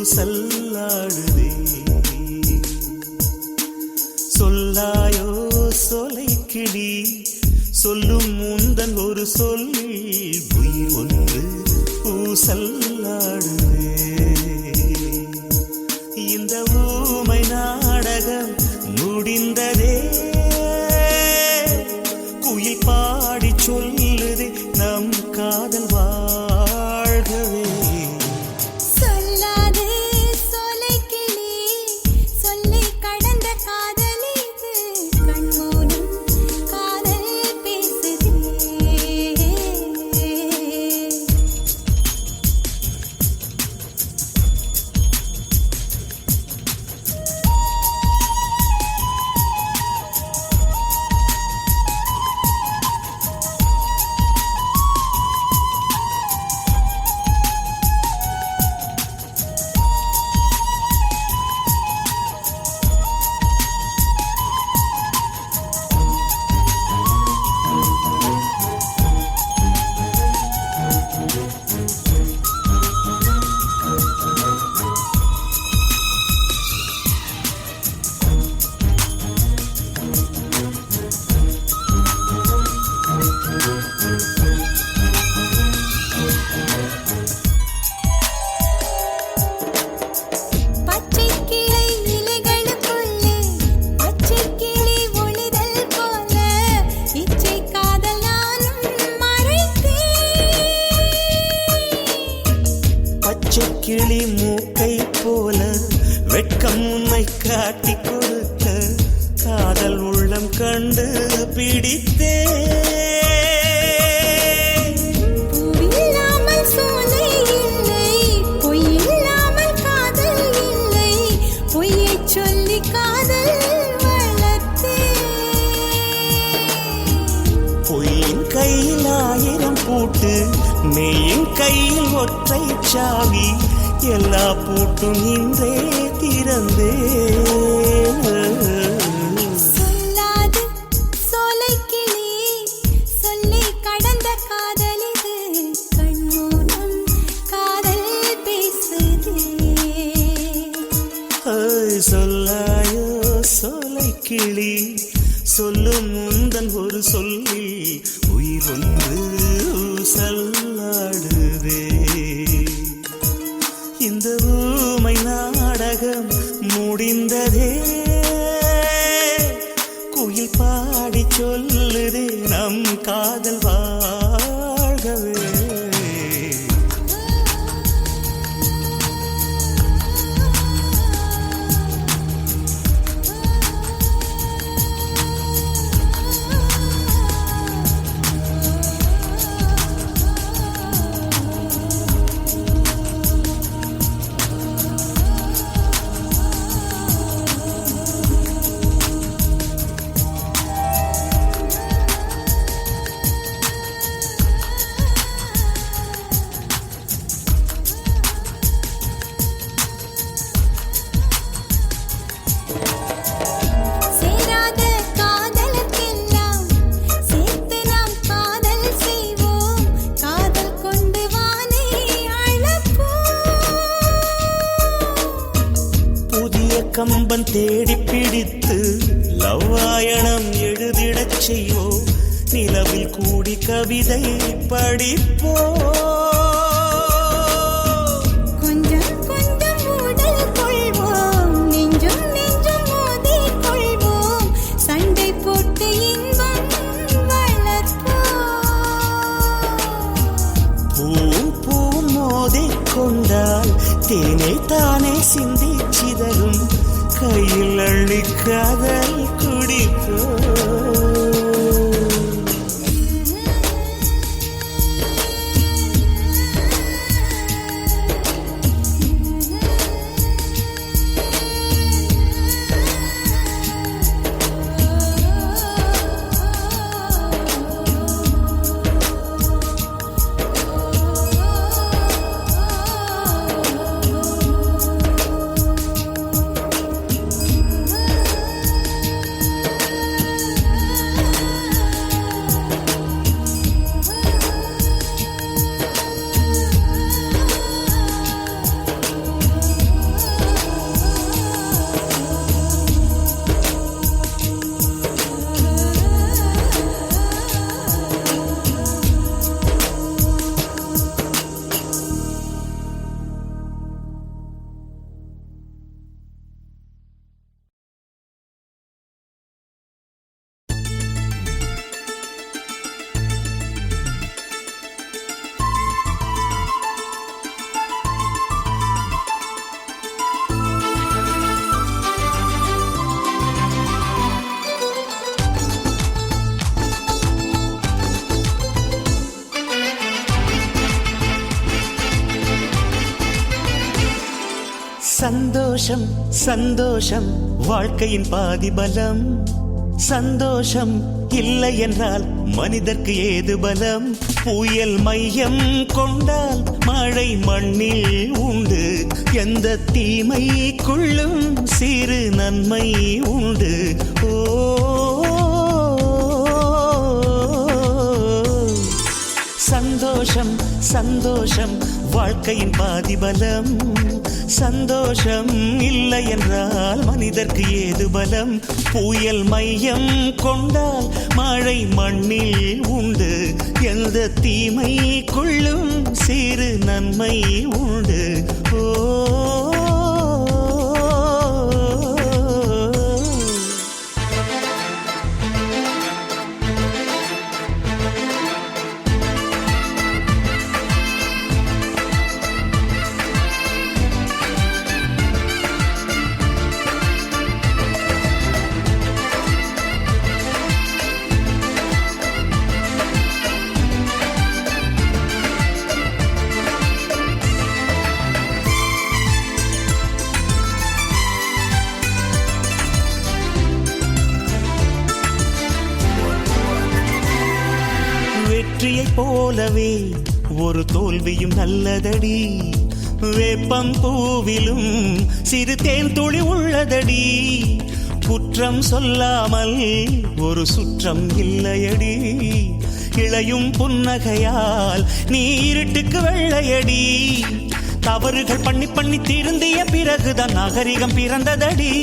ஊசல்லாடுதே. சொல்லாயோ சொலைக்கிளி சொல்லும் முந்தன் ஒரு சொல்லில் உயிர் ஒன்று ஊசல்லாடுதே. இந்த ஊமை நாடகம் முடிந்ததே. குயில் பாடி சொல்லுதே நம் காதல் வாழ்கவே. கிளி மூக்கை போல வெட்கம் உன்னை காட்டி கொடுத்த காதல் உள்ளம் கண்டு பிடித்தே. பூவில்லாமல் சோலை இல்லை, பொய்யில்லாமல் காதல் இல்லை, பொய்யை சொல்லி காதல் வளர்த்தே. பொய்யின் கையில் 1000 பூட்டு, மெய்யின் கையில் ஒற்றை சாவி, எல்லா பூட்டும் இன்றே திறந்தே. சொல்லாது சோலைக்கிளி சொல்லி கடந்த காதல் இது, கண்மூலம் காதல் பேசுதே. சொல்லாயோ சோலைக்கிளி சொல்லும் முந்தன் ஒரு சொல்லி உயிர் ஒன்று ஊசல்லாடுதே. இந்த ஊமை நாடகம் முடிந்ததே. குயில் பாடி சொல்லுதே நம் காதல் வாழ்கவே. கம்பன் தேடி பிடித்து லவ்வாயணம் எழுதிடச் செய்வோ. நிலவில் கூடி கவிதை படிப்போ. கொஞ்சம் கொஞ்சம் உடல் கொள்வோம், நெஞ்சும் நெஞ்சும் மோதி கொள்வோம், சண்டை போட்டு இன்பம் வளர்ப்போம். பூவும் பூவும் மோதி கொண்டால் தேனை தானே சிந்தி சிதறும், கையில் அள்ளி காதல் குடிப்போ. சந்தோஷம் சந்தோஷம் வாழ்க்கையின் பாதி பலம். சந்தோஷம் இல்லை என்றால் மனிதர்க்கு ஏது பலம். புயல் மையம் கொண்டால் மழை மண்ணில் உண்டு. எந்த தீமைக்குள்ளும் சிறு நன்மை உண்டு. ஓ சந்தோஷம் சந்தோஷம் வாழ்க்கையின் பாதி பலம். சந்தோஷம் இல்லை என்றால் மனிதர்க்கு ஏது பலம். புயல் மையம் கொண்டால் மழை மண்ணில் உண்டு. எந்த தீமைக்குள்ளும் சிறு நன்மை உண்டு. ஓ வெற்றியைப் போலவே ஒரு தோல்வியும் நல்லதடி. வேப்பம் பூவிலும் சிறு தேன் துளி உள்ளதடி. குற்றம் சொல்லாமல் ஒரு சுற்றம் இல்லையடி. இளையும் புன்னகையால் நீ இருட்டுக்கு வெள்ளையடி. தவறுகள் பண்ணி பண்ணி திருந்திய பிறகுதான் நாகரிகம் பிறந்ததடி.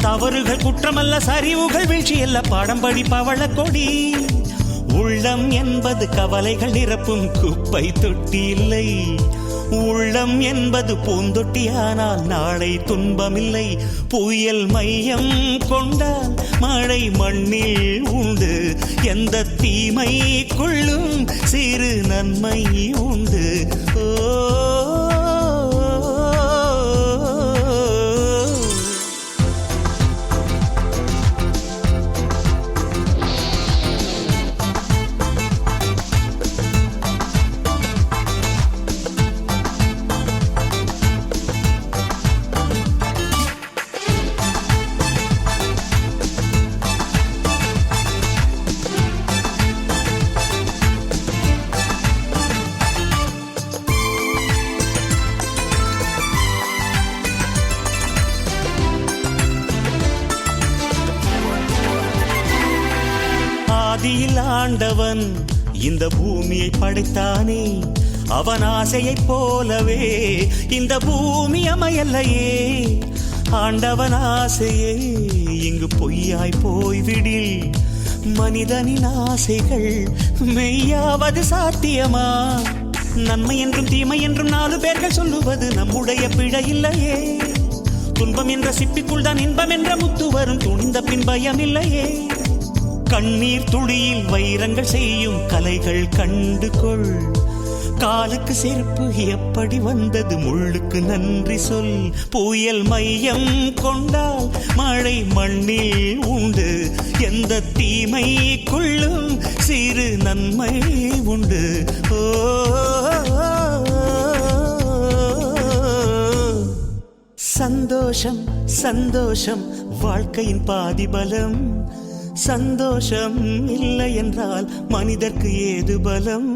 தவறுகள் குற்றமல்ல, சரிவுகள் வீழ்ச்சியல்ல, பாடம்படி பவள கொடி. உள்ளம் என்பது கவலைகள் நிரப்பும் குப்பை தொட்டி இல்லை. உள்ளம் என்பது பூந்தொட்டியானால் நாளை துன்பமில்லை. புயல் மையம் கொண்டால் மழை மண்ணில் உண்டு. எந்த தீமைக்குள்ளும் சிறு நன்மை உண்டு. ஓ ஆதியில் ஆண்டவன் இந்த பூமியை படைத்தானே. அவன் ஆசையைப் போலவே இந்த பூமி அமையல்லையே. ஆண்டவன் ஆசையே இங்கு பொய்யாய் போய்விடில். மனிதனின் ஆசைகள் மெய்யாவது சாத்தியமா? நன்மை என்றும் தீமை என்றும் 4 பேர்கள் சொல்லுவது நம்முடைய பிழை இல்லையே. துன்பம் என்ற சிப்பிக்குள் தான் இன்பம் என்ற முத்து வரும். துணிந்த பின் பயம் இல்லையே. கண்ணீர் துளியில் வைரங்கள் செய்யும் கலைகள் கண்டு கொள். காலுக்கு செருப்பு எப்படி வந்தது, முள்ளுக்கு நன்றி சொல். புயல் மையம் கொண்டால் மழை மண்ணில் உண்டு. எந்த தீமைக்குள்ளும் சிறு நன்மை உண்டு. ஓ சந்தோஷம் சந்தோஷம் வாழ்க்கையின் பாதி பலம். சந்தோஷம் இல்லை என்றால் மனிதர்க்கு ஏது பலம்.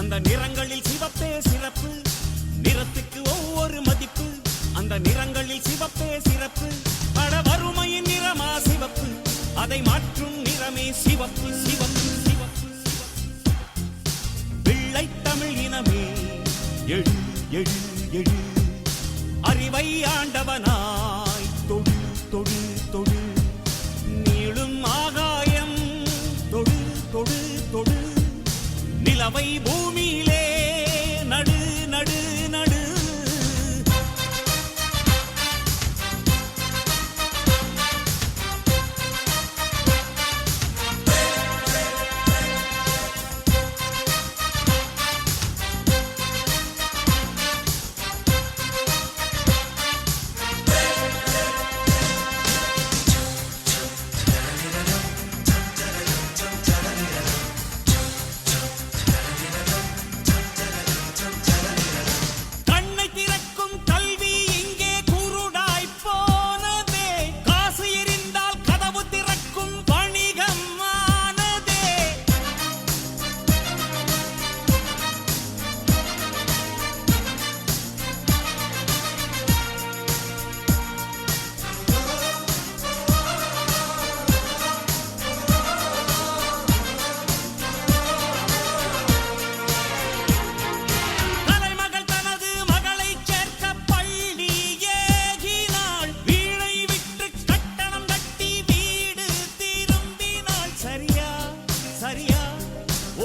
அந்த நிறங்களில் சிவப்பே சிறப்பு, நிறத்துக்கு ஒவ்வொரு மதிப்பு, அந்த நிறங்களில் சிவப்பே சிறப்பு. பட வறுமையின் நிறமா சிவப்பு, அதை மாற்றும் நிறமே சிவப்பு சிவப்பு சிவப்பு. வெள்ளை தமிழ் இனமே எழு எழு எழு, அறிவை ஆண்டவனாய் தொடு தொடு தொடு, நீளும் ஆகாயம் தொடு தொடு தொடு, நிலவை பூமியிலே நடு நடு நடு.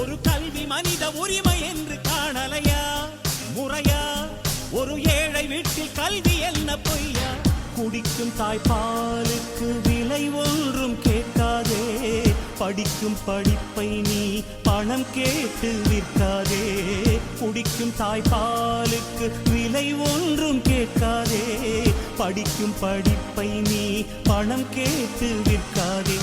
ஒரு கல்வி மனித உரிமை என்று காணலையா? முறையா? ஒரு ஏழை வீட்டில் கல்வி என்ன பொய்யா? குடிக்கும் தாய்ப்பாலுக்கு விலை ஒன்றும் கேட்காதே, படிக்கும் படிப்பை நீ பணம் கேட்டு விற்காதே. குடிக்கும் தாய்ப்பாலுக்கு விலை ஒன்றும் கேட்காதே, படிக்கும் படிப்பை நீ பணம் கேட்டு விற்காதே.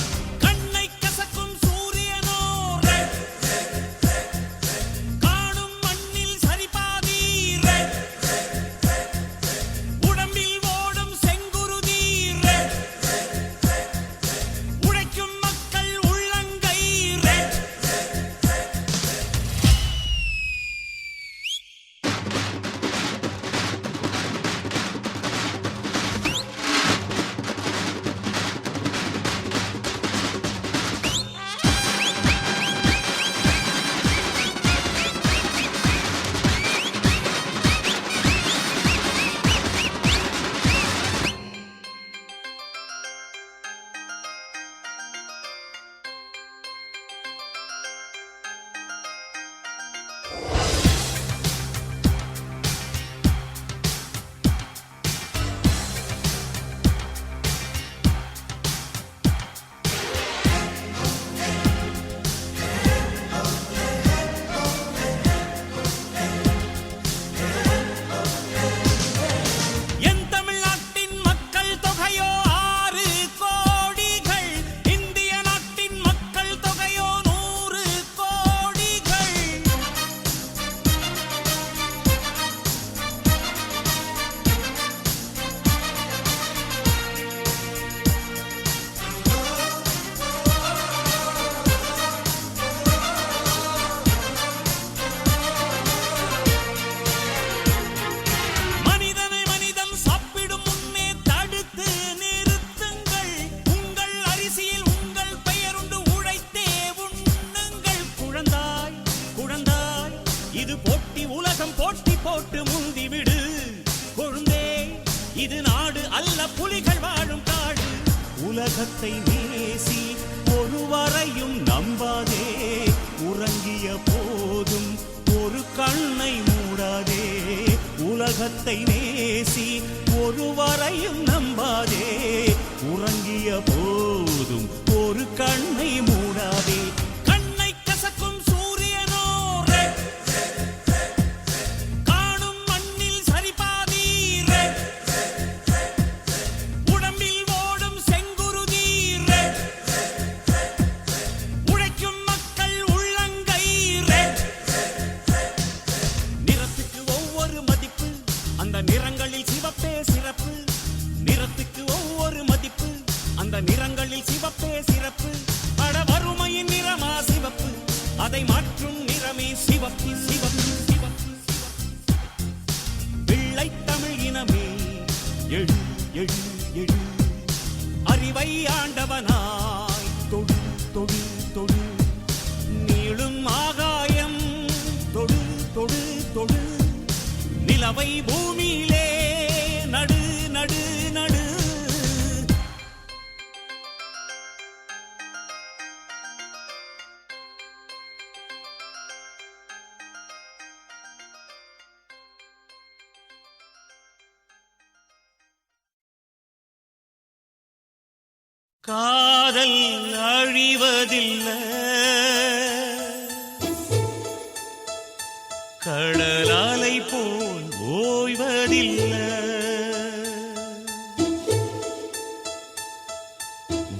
இது போட்டி உலகம் போட்டி போட்டு முந்திவிடு கொழுந்தே, இது நாடு அல்ல புலிகள் வாழும் காடு. உலகத்தை நேசி ஒருவரையும் நம்பாதே, உறங்கிய போதும் ஒரு கண்ணை மூடாதே. உலகத்தை நேசி ஒருவரையும் நம்பாதே, உறங்கிய போதும் ஒரு கண்ணை மூடாதே. நிறங்களில் சிவப்பே சிறப்பு, நிறத்துக்கு ஒவ்வொரு மதிப்பு, அந்த நிறங்களில் சிவப்பே சிறப்பு. பட வறுமையின் நிறமா சிவப்பு, அதை மாற்றும் நிறமே சிவப்பு சிவப்பு. எழு எழு அறிவை ஆண்டவனாய் தொடு தொடு தொடு நீளும் ஆகாயம் தொடு தொடு தொடு நிலவை பூமியிலே நடு நடு நடு காதல் அழிவதில்லை கடலாலை போல் ஓய்வதில்லை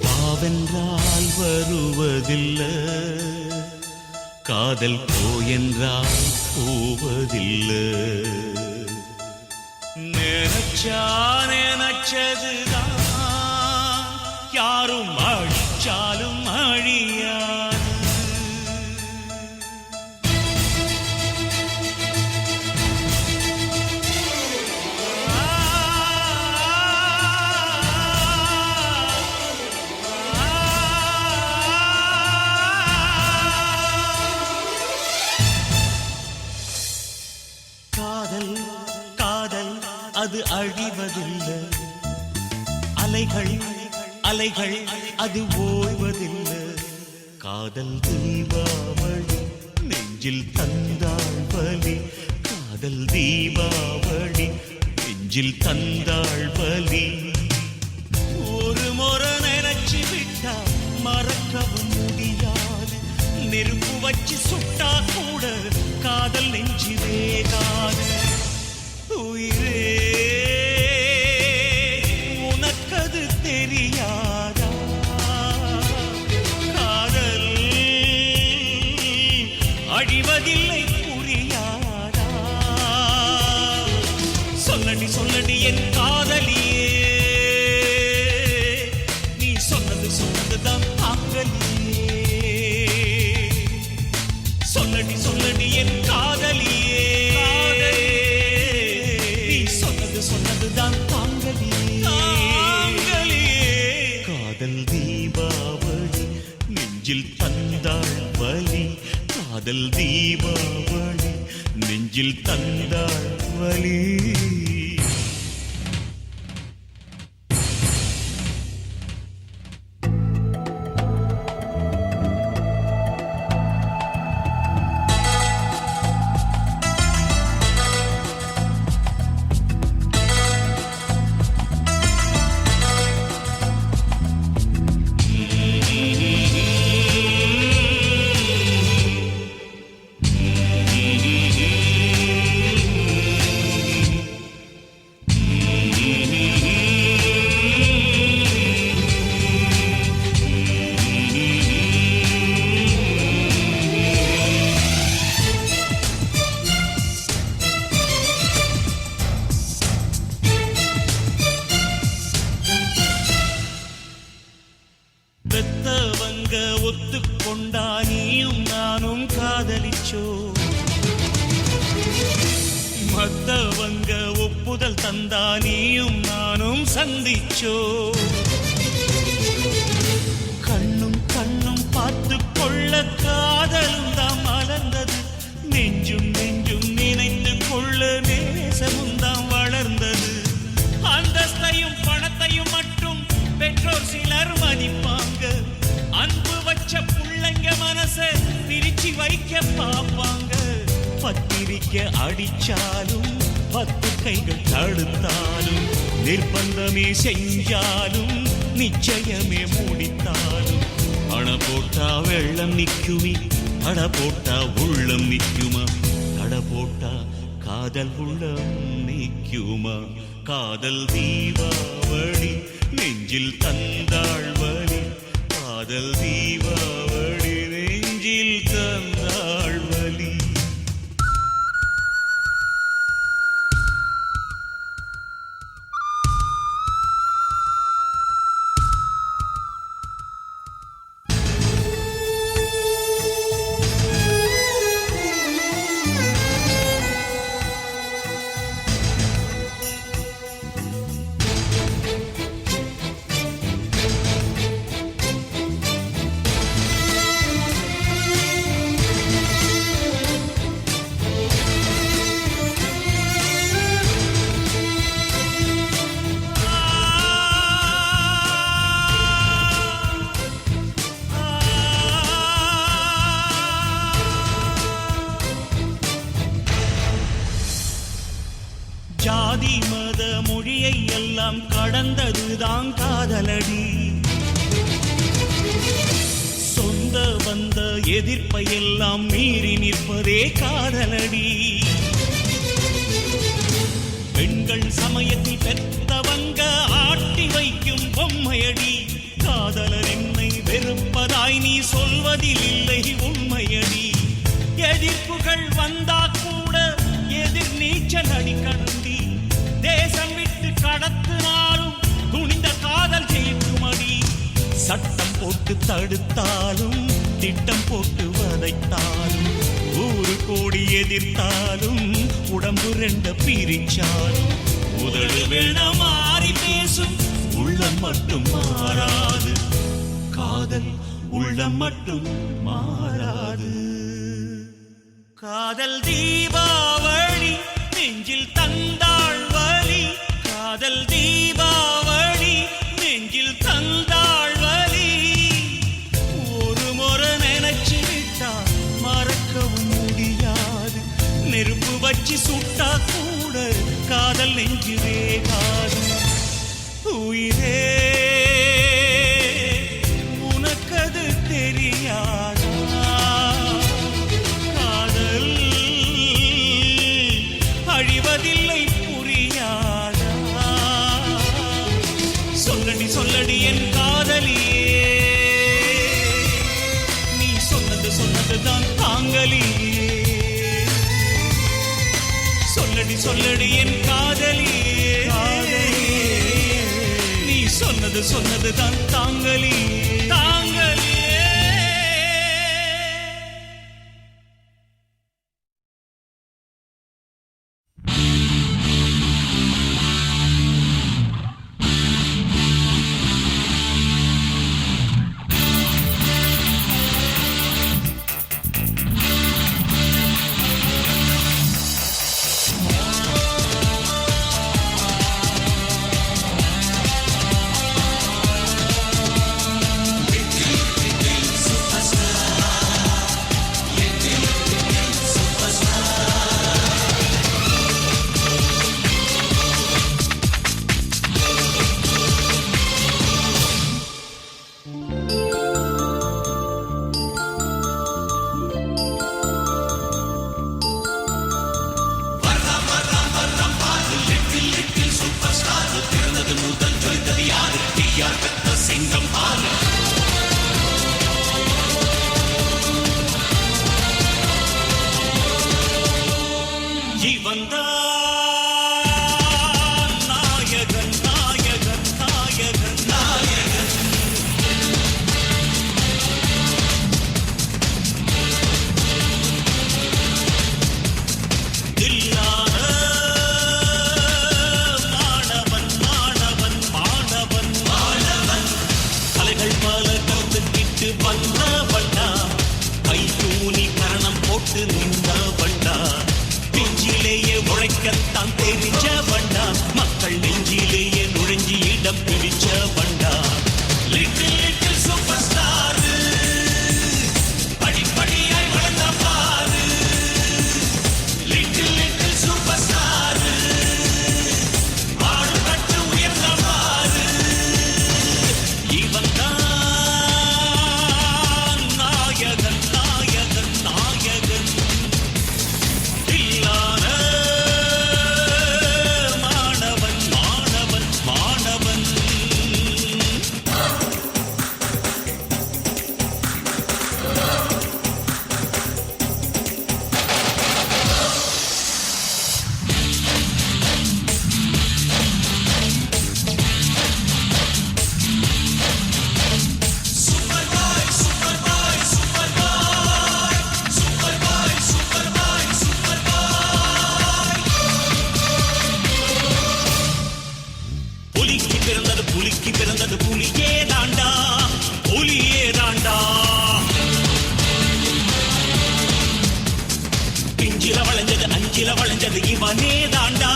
வாவென்றால் வருவதில்லை காதல் போயென்றால் போவதில்லை நினைச்சா நினைச்சதுதான் யாரும் அழிச்சாலும் அழியாது காதல் காதல் அது அழிவதில்லை அலைகள் அலைகள் அது ஓய்வதில்லை காதல் தீபாவளி நெஞ்சில் தந்தாள் பலி காதல் தீபாவளி நெஞ்சில் தந்தாள் பலி ஒரு முறை நினைச்சு விட்டா மறக்கவும் முடியாது நெருப்பு வச்சு சுட்டா கூட காதல் நெஞ்சு வேகாது உயிரே உனக்கது தெரியாதா காதல் அழிவதில்லை புரியாதா சொல்லடி சொல்லடி என் காதலியே நீ சொன்னது சொன்னதுதான் தாங்கலியே சொல்லடி சொல்லடி என் காதலியே நீ சொன்னது சொன்னதுதான் தாங்கலியே காதல் தீபாவளி நெஞ்சில் தந்தாள் வலி காதல் தீபாவளி நெஞ்சில் தந்தாள் வலி பெத்தவங்க ஒத்துக்கொண்டா நீயும் நானும் காதலிச்சோ மத்தவங்க ஒப்புதல் தந்தா நீயும் நானும் சந்திச்சோ கண்ணும் கண்ணும் பார்த்து கொள்ள காதலும் தான் மலர்ந்தது நெஞ்சும் நெஞ்சும் நினைந்து கொள்ள நேசமும் தான் வளர்ந்தது அந்தஸ்தையும் பணத்தையும் மட்டும் பெற்றோர் சிலர் மதிப்பாங்க அன்பு வச்ச புள்ளைங்க மனச பிரிச்சு வைக்க பாப்பாங்க பத்திரிக்கை அடிச்சாலும் 10 கைகள் தடுத்தாலும் நிர்பந்தமே செஞ்சாலும் நிச்சயமே முடித்தாலும் அண போட்டா வெள்ளம் நிக்குமி அட போட்டா உள்ளம் நிக்குமா அட போட்டா காதல் உள்ளம் நிக்குமா காதல் தீபாவளி நெஞ்சில் தந்தாள் வலி காதல் தீபாவளி நெஞ்சில் தந்தாள் வலி ஜாதி மத மொழியை எல்லாம் கடந்ததுதான் காதலடி. சொந்த வந்த எதிர்ப்பை எல்லாம் மீறி நிற்பதே காதலடி. பெண்கள் சமயத்தில் பெற்றவங்க ஆட்டி வைக்கும் பொம்மையடி. காதலர் என்னை வெறுப்பதாய் நீ சொல்வதில் இல்லை உண்மையடி. எதிர்ப்புகள் வந்தா கூட எதிர் நீச்சல் அடிக்கணுண்டி. தேசம் விட்டு கடத்தினாலும் துணிந்த காதல் ஜெயிக்குமடி. சட்டம் போட்டு தடுத்தாலும் திட்டம் போட்டு வதைத்தாலும் ஊரு கோடி எதிர்த்தாலும் உடம்பு ரெண்ட பிரிச்சாலும் உதடு வேண மாறி பேசும் உள்ளம் மட்டும் மாறாது. காதல் உள்ளம் மட்டும் மாறாது. காதல் தீபாவளி நெஞ்சில் தந்தாள் வலி. காதல் தீபாவளி நெஞ்சில் தந்தாள் வலி. ஒரு முறை நினைச்சு விட்டா மறக்கவும் முடியாது. நெருப்பு வச்சு சுட்டா கூட காதல் நெஞ்சு வேகாது. உயிரே உனக்கது தெரியாதா? காதல் அழிவதில்லை புரியாதா? சொல்லடி சொல்லடி என் காதலியே, நீ சொன்னதுதான் தாங்கலியே. சொல்லடி சொல்லடி என் காதலியே, நீ சொன்னதுதான் தாங்கலியே தாங்கலியே. உழைக்கத்தான் தெரிஞ்ச வண்டா. மக்கள் நெஞ்சிலேயே நுழைஞ்சி இடம் பிடிச்ச வண்டா. லிட்டில் லிட்டில் சூப்பர் ஸ்டார் படிப்படியாய் வளர்ந்த பாரு. லிட்டில் லிட்டில் சூப்பர் ஸ்டார் பாடுபட்டு உயர்ந்த பாரு. இவன் தான் நாயகன் நாயகன் நாயகன். இல்லாத புலிக்கு பிறந்தது புலியே தாண்டா, புலியே தாண்டா. பிஞ்சில வளைஞ்சது அஞ்சில வளைஞ்சது இவனே தாண்டா,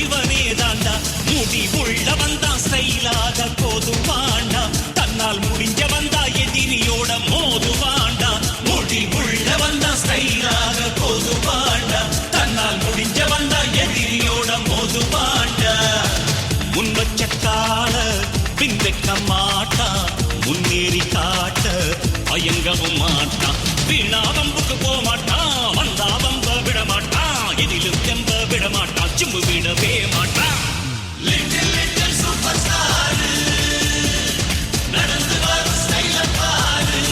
இவனே தாண்டா. முடி உள்ள வந்தா ஸ்டைலாக போதுவாண்டா. தன்னால் முடிஞ்ச வந்தா எதிரியோட மோதுவாண்டா. முடி உள்ள வந்தா ஸ்டைலாக போதுவாண்டா. தன்னால் முடிஞ்ச வந்தா எதிரியோட மோது அடங்கவும் மாட்டான். வீணா வம்புக்கு போக மாட்டான், வந்தா வம்ப விட மாட்டான், எதிலும் தெம்ப விட மாட்டான், சிம்பு விடவே மாட்டான். லிட்டில் லிட்டில் சூப்பர் ஸ்டார் நடந்து வரும் ஸ்டைல பாரு.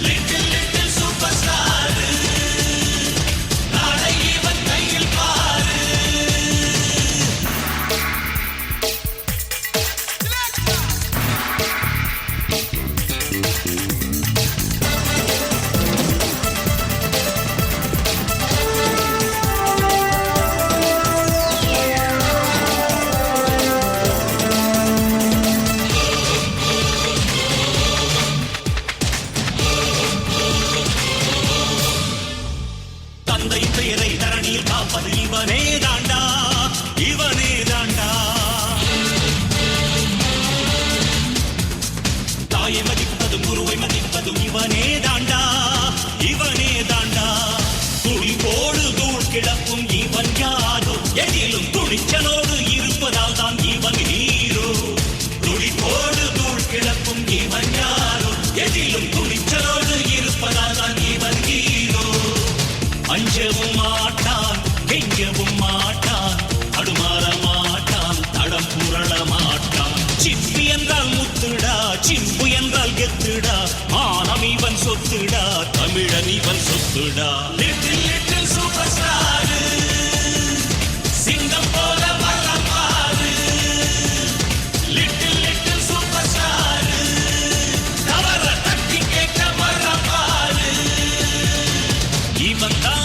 லிட்டில் லிட்டில் சூப்பர் ஸ்டார் நாளை இவன் கையில் பாரு. தந்தை பெயரை தரணியில் காப்பது இவனே தாண்டா, இவனே தாண்டா. தாயை மதிப்பதும் குருவை மதிப்பதும் இவனே தாண்டா, இவனே தாண்டா. துளி போடு தூள் கிளப்பும் இவன் யாரோ, எதிலும் துணிச்சலோடு இருப்பதால் தான் இவன் ஹீரோ. துளி போடு தூள் கிளப்பும் இவன் யாரோ, எதிலும் துணிச்சலோடு இருப்பதால் தான் இவன் ஹீரோ. அஞ்சவும் மாட்டான், கெஞ்சவும் மாட்டான், தடுமாற மாட்டான், தடம் புரள மாட்டான். சிப்பி என்றால் முத்துடா, சிம்பு என்றால் கெத்துடா, மானம் இவன் சொத்துடா, தமிழன் இவன் சொத்துடா. லிட்டில் லிட்டில் சூப்பர் ஸ்டார் சிங்கம் போல வர்றான் பாரு. லிட்டில் லிட்டில் சூப்பர் ஸ்டார் தவற தட்டி கேட்க வர்றான் பாரு. இவன் தான்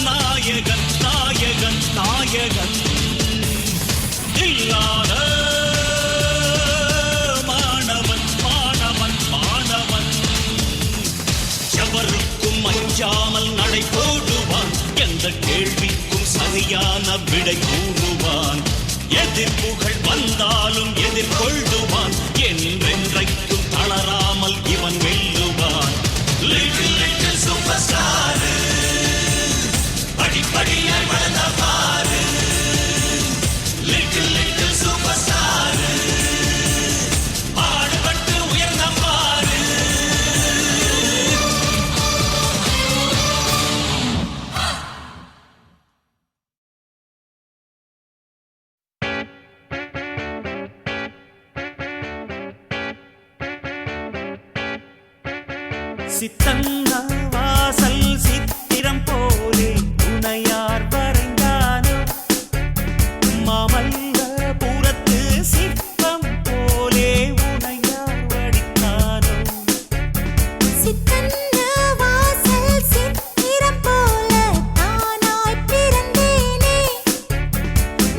நாயகன், நாயகன், நாயகன். இல்லாத மாணவன், மாணவன், மாணவன். எவருக்கும் அஞ்சாமல் நடை போடுவான், எந்த கேள்விக்கும் சரியான விடை கூறுவான். எதிர்ப்புகள் வந்தாலும் எதிர்கொள்ளுவான், என்றென்றைக்கும் தளராமல் இவன் வெல்லுவான். லிட்டில் லிட்டில் சூப்பர் ஸ்டார் படிப்படியாய் வளர்ந்த பாரு. லிட்டில் லிட்டில் சூப்பர் ஸ்டார் பாடுபட்டு உயர்ந்த பாரு. சித்தன்னா வாசல் சித்திரம் போலே உனையார் வரைந்தானோ, மாமல்லபுரத்து சிற்பம் போலே உனையார் வடித்தானோ. சித்தன்ன வாசல் சித்திரம் போல தானாய் பிறந்தேனே,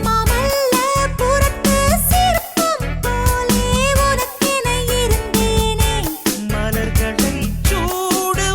மாமல்லபுரத்து சிற்பம் போலே உனக்கென இருந்தேனே. மலர்களை சூடு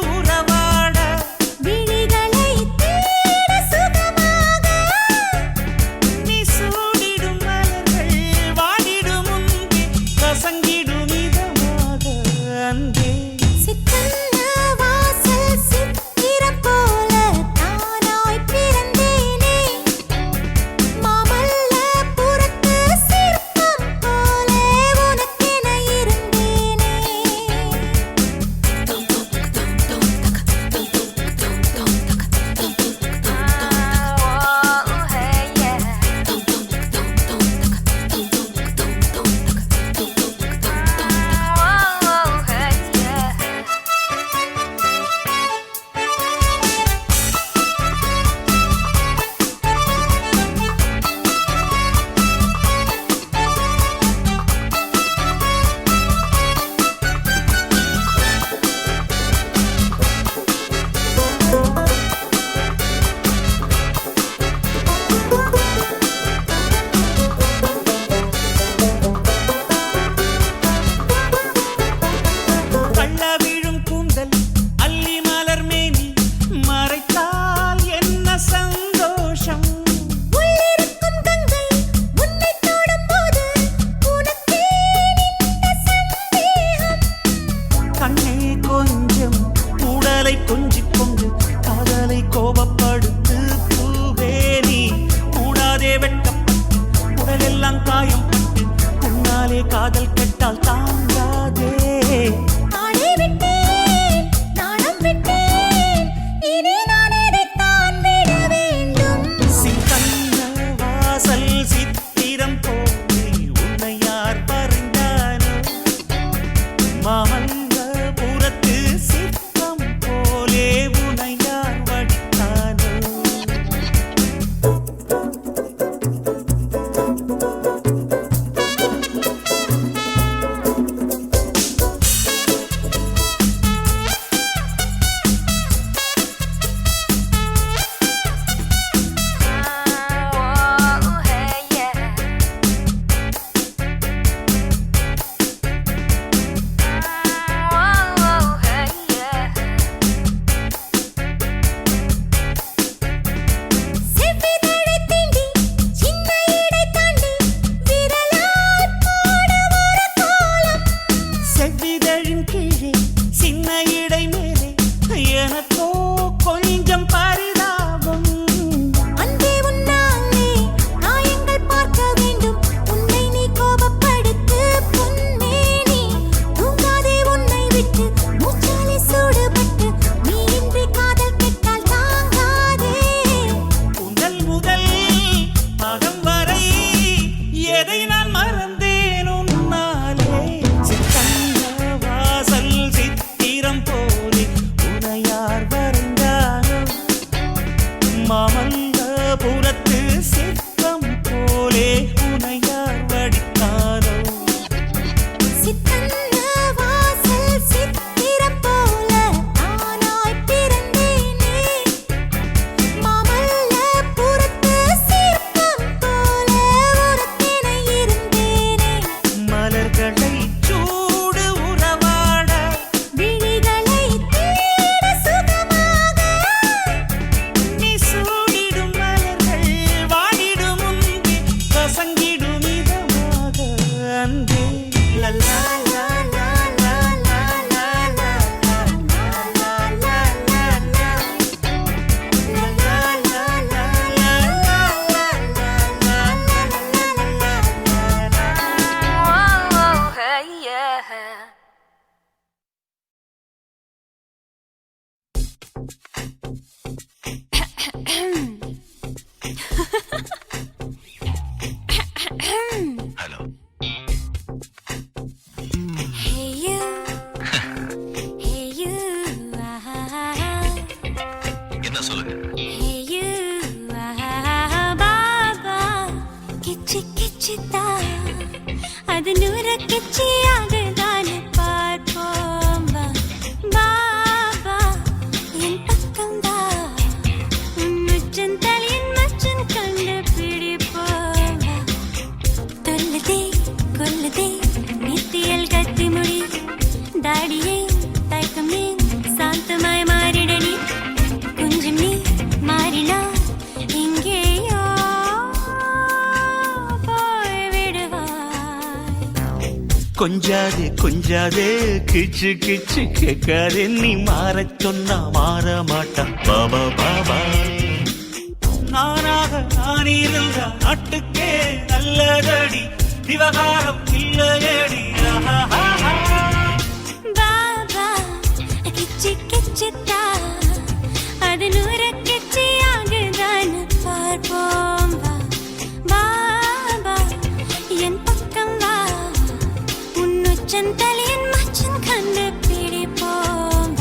மாமல்லபுரத்து சிற்பம் போலே உனையார் வடித்தாரோ சித்தன்ன வாசல் சித்திரம் போல நானாய் பிறந்தேனே மாமல்லபுரத்து சிற்பம் போல உனக்கென இருந்தேனே மலர்களை சூடு உறவாட விழிகளை தேட சுகமாக நீ சூடிடும் மலர்கள் வாடிடும் முன்பே கசங்கிடும் இதமாக அன்பே லல்லா லா லா லா லா லா லா லா லா லா hello Hey you, hey you, என்ன சொல்லுங்க hey you, பாபா கிச்சி கிச்சிதா அது நூற கிச்சியாகுதான் பார்ப்போம் பாபா என் பக்கம் வா உன்னுச்சன் தலையின் மச்சன் கண்டு பிடிப்போம் தொல்லுதே கொல்லுதே நித்தியல் கத்தி முடி தாடியே தயக்கம் நீ சாந்தமாய் மாறிடனி கொஞ்சம் நீ மாறினா இங்கேயோ போய் விடுவாய் கொஞ்சாதே கொஞ்சாதே கிச்சு கிச்சு கேட்காதே நீ மாறச் சொன்னா மாற மாட்டான் பாபா பாபா நானாக நான் இருந்த நாட்டுக்கே நல்லதடி விவகாரம் இல்லையடி பாபா கிச்சி கிச்சித்தா அது நூற கிச்சியாகுதான் பார்ப்போம் பாபா என் பக்கம் வா உன்னுச்சன் தலையின் மச்சன் கண்டு பிடிப்போம்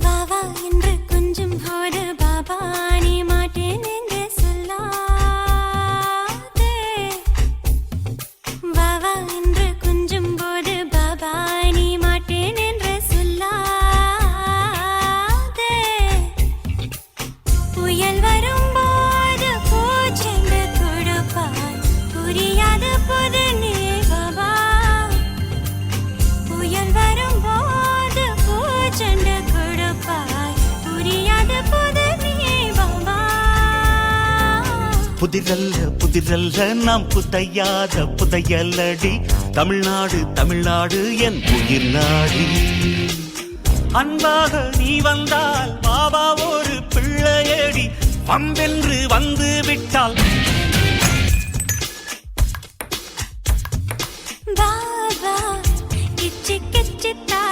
வா வா என்று கொஞ்சம் போது பாபா நீ மாட்டேன் என்று சொல்லாதே வா வா என்று கொஞ்சம் போது பாபா நீ மாட்டேன் என்று சொல்லாதே புயல் வரும்போது பூச்செண்டு கொடுப்பாய் புரியாத போது நீ பாபா புயல் வரும்போது பூச்செண்டு கொடுப்பாய் புரியாத போது நீ பாபா புதிரல்ல புதிரல்ல நாம் புதையாத புதையலடி தமிழ்நாடு தமிழ்நாடு என் உயிர் நாடி அன்பாக நீ வந்தால் பாபா ஒரு பிள்ளையடி பம்பென்று வந்து விட்டால் பாபா கிச்சி கிச்சித்தா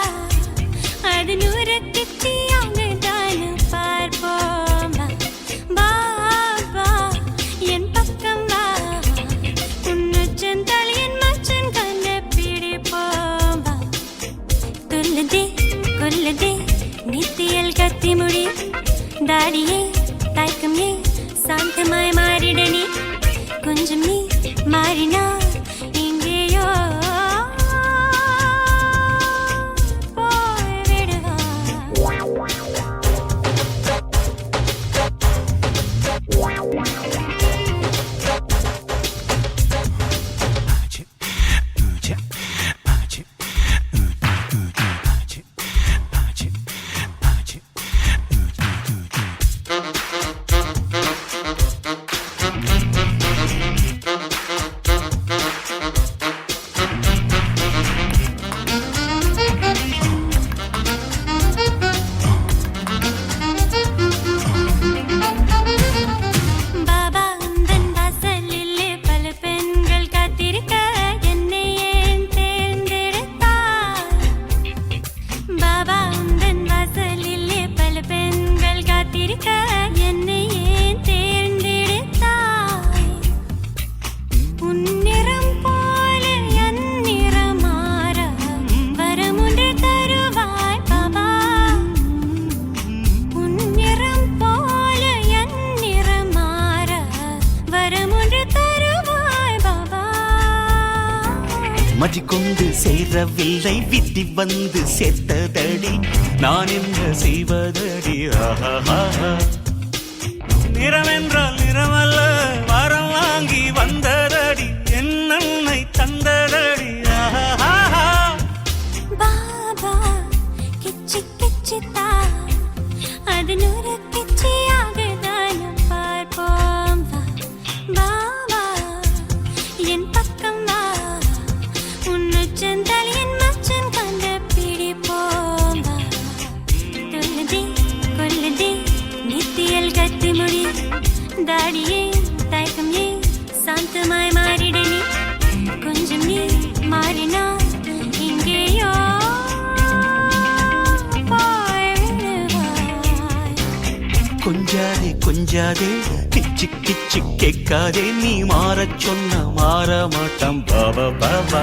அது நூற கிச்சியாகுதான் பார்ப்போம் பாபா என் பக்கம் வா உன்னுச்சன் தலையின் மச்சன் கண்டு பிடிப்போம் துல்லுதே கொல்லுதே நித்தியல் கத்தி முடி தாடியே தயக்கம் ஏ சாந்தமாய் மாறிடனி மதி கொண்டு சேரவில்லை விதி வந்து சேர்த்ததடி நான் என்ன செய்வதடி ஆஹா நிறமென்றால் நிறமல்ல வரம் வாங்கி வந்ததடி என்னை தந்ததடி ஆஹா பாபா கிச்சி கிச்சித்தா அது நூறு கிச்சியாகதானம் பார்ப்போம் வா பாபா என் பக்கம் வா உன்னுச்சந்தால் என் மச்சன் கண்டு பிடிப்போம் வா துள்ளுதே கொல்லுதே நித்தியல் கத்தி முடி தாடியே தயக்கம் ஏ சாந்தமாய் மாறிடனே கொஞ்சம் நீ மாறினா இங்கேயோ கொஞ்சாதே கொஞ்சாதே கிச்சு கிச்சு கேட்காதே நீ மாறச் சொன்ன மாற மாட்டான் பாபா பாபா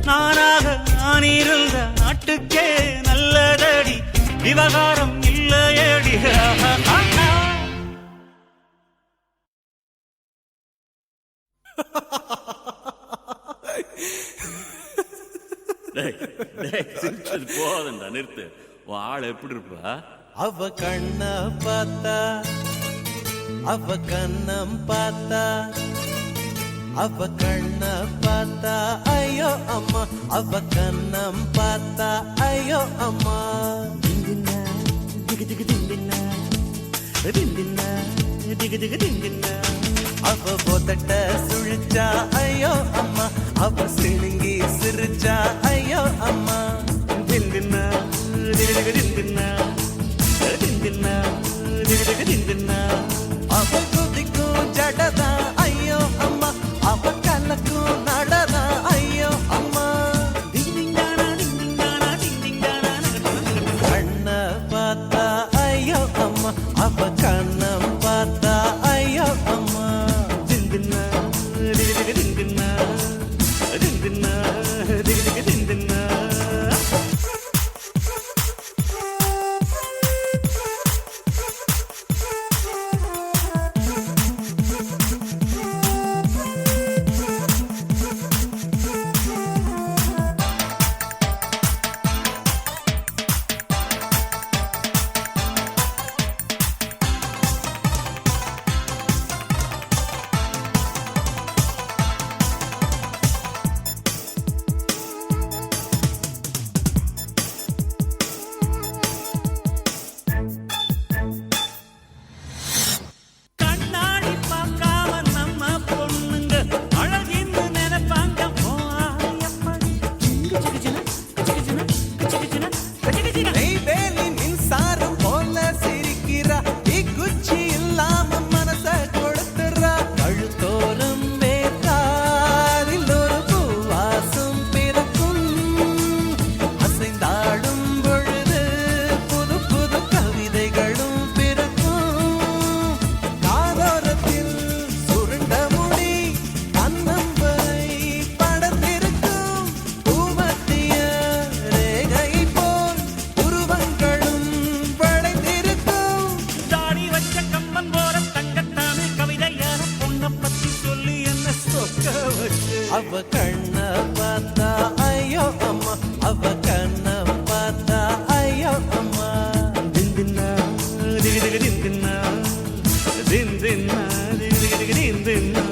நானாக நான் இருந்த நாட்டுக்கே நல்லதடி விவகாரம் இல்லையடி சிரிச்சது போதண்டா நிறுத்து உன் ஆள் எப்படி இருப்பா அவ கண்ண பார்த்தா அவ கண்ணம் பார்த்தா அவ கண்ண பார்த்தா ஐயோ அம்மா அவ கண்ணம் பார்த்தா ஐயோ அம்மா திந்தின்னா திகு திகு திந்தின்னா திந்தின்னா திகு திகு திந்தின்னா அவ போத்தட்ட சுழிச்சா ஐயோ அம்மா அவ சிணுங்கி சிரிச்சா ஐயோ அம்மா திந்தின்னா திகு திகு திந்தின்னா திந்தின்னா திகு திகு திந்தின்னா அவ குதிக்கும் ஜடதா ஐயோ அம்மா அவ கலக்கும் நடதா ஐயோ அம்மா கண்ண பார்த்தா ஐயோ அம்மா அவ கண்ணம் பார்த்தா ஐயோ அம்மா திந்தின்னா திகு திகு திந்தின்னா திந்தின்னா திகு திகு திந்தின்னா கண்ணாடி பார்க்காம நம்ம பொண்ணுங்க அழகின்னு நினைப்பாங்க நெய்வேலி மின்சாரம் போல சிரிக்கிறா குச்சி இல்லாம மனச கொடுத்துறா கழுத்தோறும் வேத்தாரில் ஒரு பூவாசம் பிறக்கும் அசைந்தாடும் பொழுது புது புது கவிதைகளும் பிறக்கும் காதோரத்தில் சுருண்ட முடி கண்ணம்பை படத்திருக்கும் பூமத்திய ரேகை போல் உருவங்களும் படைத்திருக்கும் தாடி வச்ச கம்மன் போற தங்கத்தானே கவிதையான பொண்ணை பத்தி சொல்லி என்ன சொக்க வச்சு அவ கண்ண பார்த்தா ஐயோ அம்மா அவ கண்ண பார்த்தா ஐயோ அம்மா திந்தின்னா திகு திகு திந்தின்னா திந்தின்னா திகு திகு திகு திந்தின்னா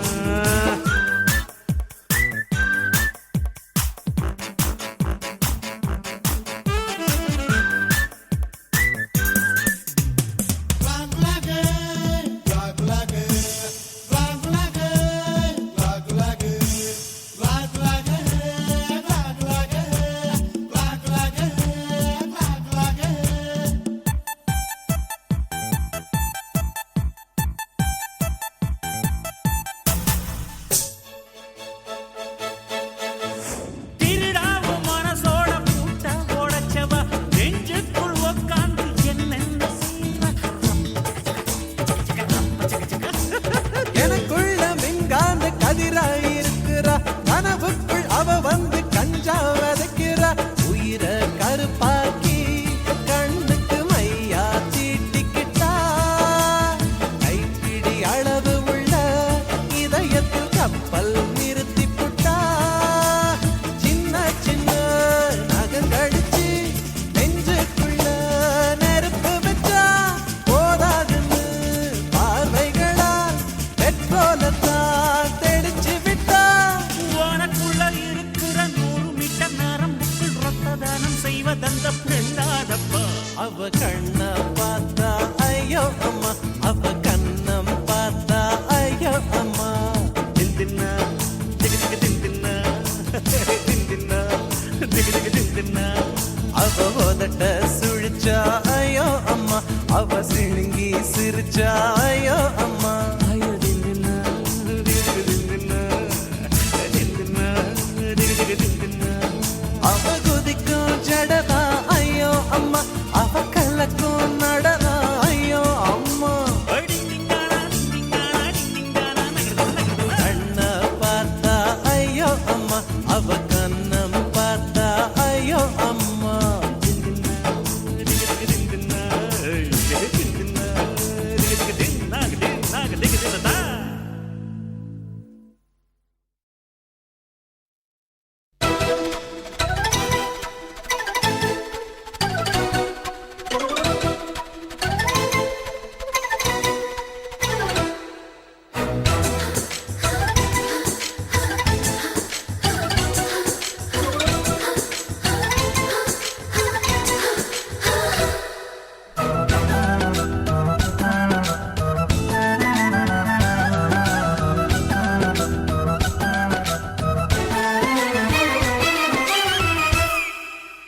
சிரிச்சா ஐயோ அம்மா அவ குதிக்கும் ஜடதா ஐயோ அம்மா அவ கலக்கும் நடனா ஐயோ அம்மா கண்ண பார்த்தா ஐயோ அம்மா அவ கண்ணம் பார்த்தா ஐயோ அம்மா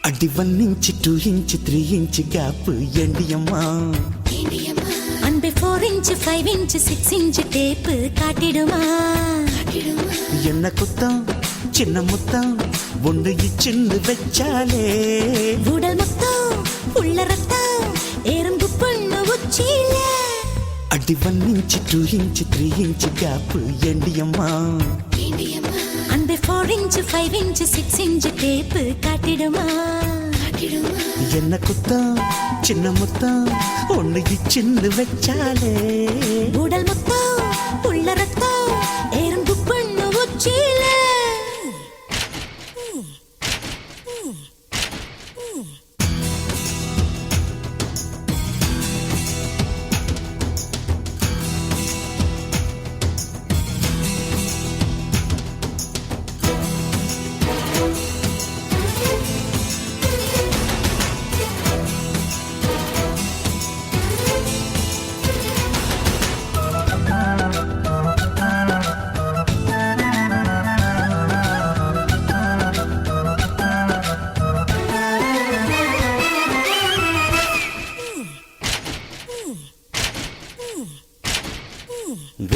అడి 1 ఇంచ్ 2 ఇంచ్ 3 ఇంచ్ గ్యాప్ ఎండియమ్మా அன்பே 4 இன்ச் 5 இன்ச் 6 இன்ச் டேப்பு காட்டிடுமா என்ன குத்தம் சின்ன முத்தம் ஒன்று இச்சின்னு வச்சாலே உடல் மொத்தம் உள்ள ரத்தம் எறும்பு பொண்ணு உச்சியில అడి 1 ఇంచ్ 2 ఇంచ్ 3 ఇంచ్ గ్యాప్ ఎండియమ్మా அன்பே 4 இன்ச் 5 இன்ச் 6 இன்ச் டேப்பு காட்டிடுமா என்ன குத்தம் சின்ன முத்தம் ஒன்று இச்சின்னு வச்சாலே உடல் மொத்தம் உள்ள ரத்தம் எறும்பு பொண்ணு உச்சியில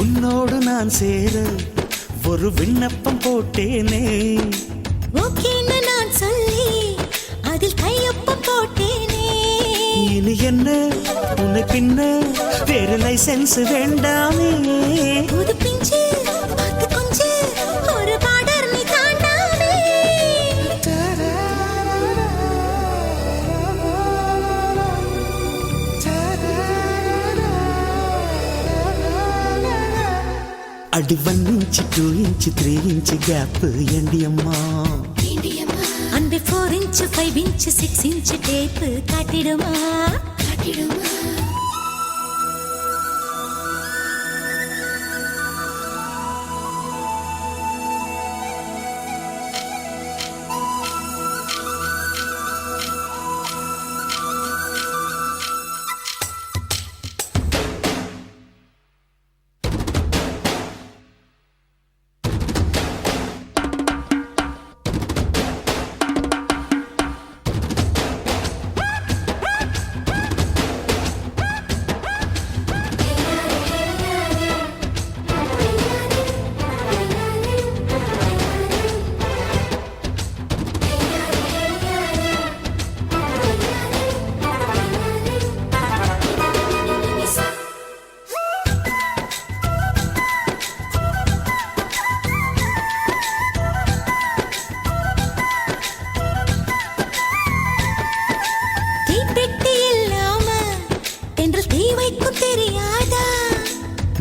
உன்னோடு நான் சேர ஒரு விண்ணப்பம் போட்டேனே ஓகேன்னு நான் சொல்லி அதில் கையொப்பம் போட்டேனே இனி என்ன உன்னை பின்ன வேறு லைசென்ஸ் வேண்டாமே புது பிஞ்சு பார்த்து கொஞ்சு ஒரு பார்டர் நீ தாண்டாமே అడి 1 ఇంచ్ 2 ఇంచ్ 3 ఇంచ్ గ్యాప్ ఎండియమ్మా அன்பே 4 இன்ச் 5 இன்ச் 6 இன்ச் டேப்பு காட்டிடுமா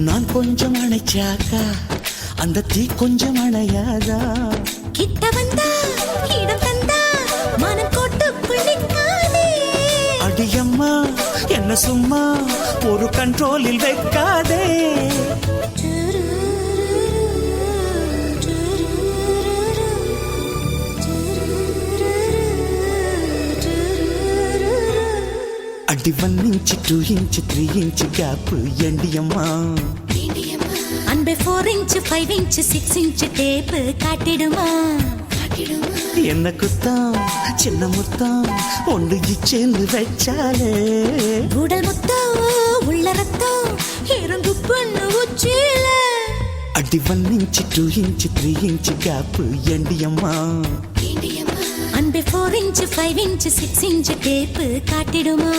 நான் கொஞ்சம் அணைச்சாக்கா அந்த தீ கொஞ்சம் அணையாதா கிட்ட வந்தா இடம் தந்தா மனம் கோட்டுக்குள் நிற்காதே அடியம்மா என்ன சும்மா ஒரு கண்ட்ரோலில் வைக்காதே అడి 1 ఇంచ్ 2 ఇంచ్ 3 ఇంచ్ గ్యాప్ ఎండియమ్మా அன்பே 4 இன்ச் 5 இன்ச் 6 இன்ச் டேப்பு காட்டிடுமா என்ன குத்தம் சின்ன முத்தம் ஒன்று இச்சேந்து வச்சாலே உடல் மொத்தம் உள்ள ரத்தம் இறங்கு பண்ணு உச்சியில அடி 1 inch 2 inch 3 inch கேப் ஏண்டியம்மா அன்பே 4 inch 5 inch 6 inch டேப்பு காட்டிடுமா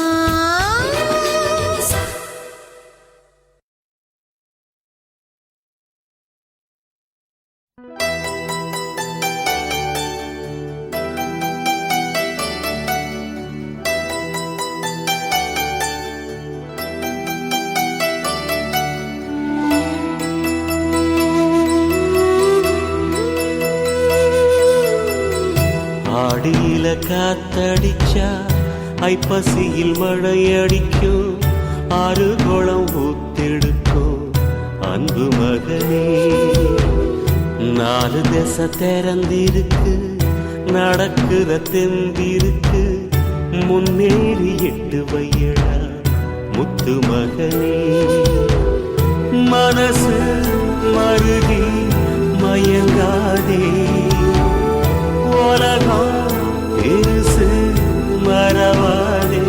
ஆடியில காத்தடிச்சா ஐப்பசியில் மழையடிக்கும் 6 குளம் ஊத்தெடுக்கும் அன்பு மகனே 4 திசை திறந்திருக்கு நடக்கிற தெந்திருக்கு முன்னேறி 8 வையடா முத்து மகனே மனசு மருகி மயங்காதே உலகம் பெருசு மறவாதே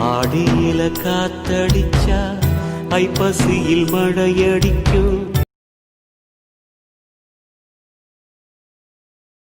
ஆடியில காத்தடிச்சா ஐப்பசியில் மழையடிக்கும்